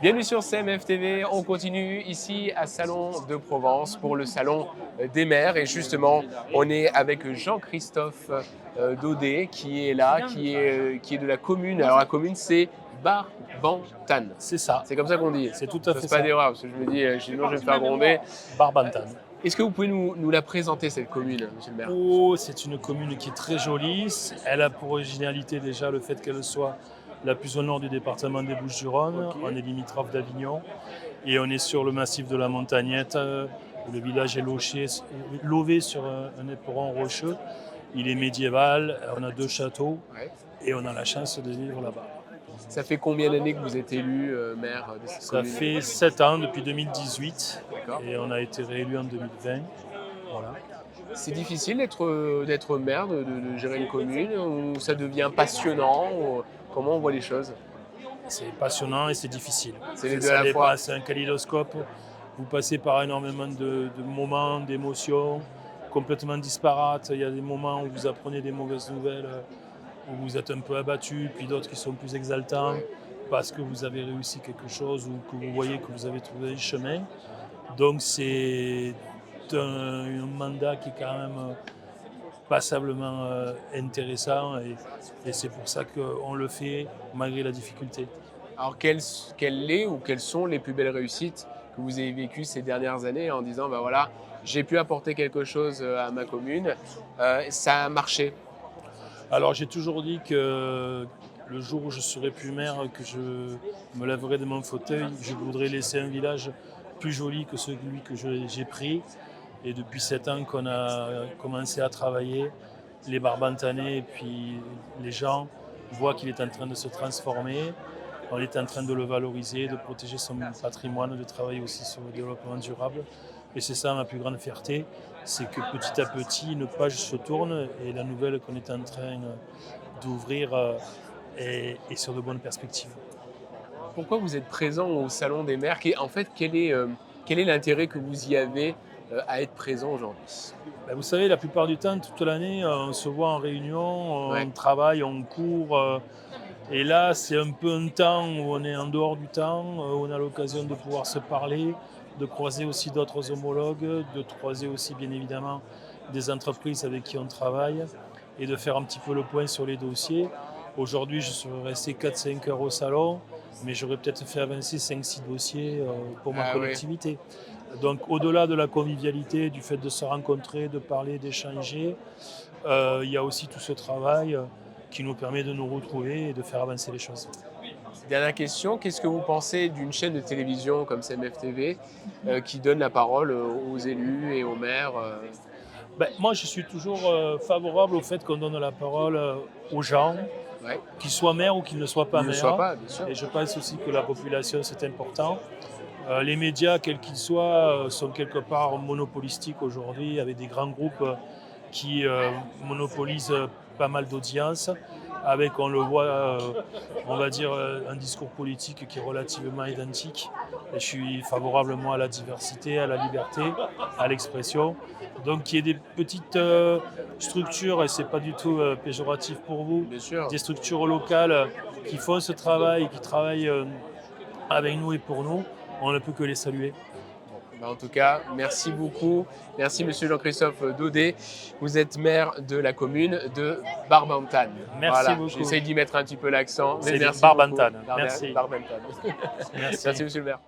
Bienvenue sur CMF TV, on continue ici à Salon de Provence pour le Salon des maires et justement on est avec Jean-Christophe Daudet qui est là, qui est de la commune. Alors la commune c'est Barbantane, C'est ça, c'est comme ça qu'on dit. c'est tout Je à ne fait fais pas ça. d'erreur parce que je me dis sinon je vais me faire gronder. Barbantane. Est-ce que vous pouvez nous la présenter cette commune, monsieur le maire? Oh, c'est une commune qui est très jolie. Elle a pour originalité déjà le fait qu'elle soit la plus au nord du département des Bouches-du-Rhône. Ok. On est limitrophe d'Avignon et on est sur le massif de la Montagnette, où le village est lové sur un éperon rocheux. Il est médiéval, on a 2 châteaux Ouais. et on a la chance de vivre là-bas. Ça fait combien d'années que vous êtes élu maire de cette Ça commune? fait 7 ans depuis 2018 D'accord. et on a été réélu en 2020. Voilà. C'est difficile d'être maire, de gérer une commune, ou ça devient passionnant, ou comment on voit les choses? C'est passionnant et c'est difficile. C'est les deux Ça à la dépend, fois. c'est un kaléidoscope. Vous passez par énormément de moments, d'émotions complètement disparates. Il y a des moments où vous apprenez des mauvaises nouvelles, où vous êtes un peu abattu, puis d'autres qui sont plus exaltants parce que vous avez réussi quelque chose ou que vous voyez que vous avez trouvé un chemin. Donc c'est un mandat qui est quand même passablement intéressant et c'est pour ça qu'on le fait malgré la difficulté. Alors quelle est ou quelles sont les plus belles réussites que vous avez vécues ces dernières années en disant, bah voilà, j'ai pu apporter quelque chose à ma commune, ça a marché. Alors j'ai toujours dit que le jour où je serai plus maire, que je me lèverai de mon fauteuil, je voudrais laisser un village plus joli que celui que j'ai pris. Et depuis 7 ans qu'on a commencé à travailler, les Barbantanais et puis les gens voient qu'il est en train de se transformer. On est en train de le valoriser, de protéger son patrimoine, de travailler aussi sur le développement durable. Et c'est ça ma plus grande fierté, c'est que petit à petit, une page se tourne et la nouvelle qu'on est en train d'ouvrir est sur de bonnes perspectives. Pourquoi vous êtes présent au Salon des maires? En fait, quel est l'intérêt que vous y avez à être présent aujourd'hui? Ben, vous savez, la plupart du temps, toute l'année, on se voit en réunion, Ouais. on travaille, on court. Et là, c'est un peu un temps où on est en dehors du temps, où on a l'occasion de pouvoir se parler, de croiser aussi d'autres homologues, de croiser aussi bien évidemment des entreprises avec qui on travaille et de faire un petit peu le point sur les dossiers. Aujourd'hui, je serais resté 4-5 heures au salon, mais j'aurais peut-être fait avancer 5-6 dossiers pour ma Ah oui. collectivité. Donc au-delà de la convivialité, du fait de se rencontrer, de parler, d'échanger, il y a aussi tout ce travail qui nous permet de nous retrouver et de faire avancer les choses. Dernière question, qu'est-ce que vous pensez d'une chaîne de télévision comme CMF TV qui donne la parole aux élus et aux maires Ben, moi, je suis toujours favorable au fait qu'on donne la parole aux gens, ouais, qu'ils soient maires ou qu'ils ne soient pas ne le soit maires. pas, bien sûr. Et je pense aussi que la population, c'est important. Les médias, quels qu'ils soient, sont quelque part monopolistiques aujourd'hui, avec des grands groupes qui monopolisent pas mal d'audience, avec, on le voit, on va dire, un discours politique qui est relativement identique. Et je suis favorablement à la diversité, à la liberté, à l'expression. Donc, qu'il y ait des petites structures, et c'est pas du tout péjoratif pour vous, Bien sûr. des structures locales qui font ce travail, qui travaillent avec nous et pour nous, on ne peut que les saluer. Bah, en tout cas, merci beaucoup. Merci Monsieur Jean-Christophe Daudet. Vous êtes maire de la commune de Barbantane. Merci Voilà, beaucoup. j'essaye d'y mettre un petit peu l'accent. Mais C'est merci Barbantane. beaucoup. Merci. Barbantane. Merci. Merci Monsieur le maire.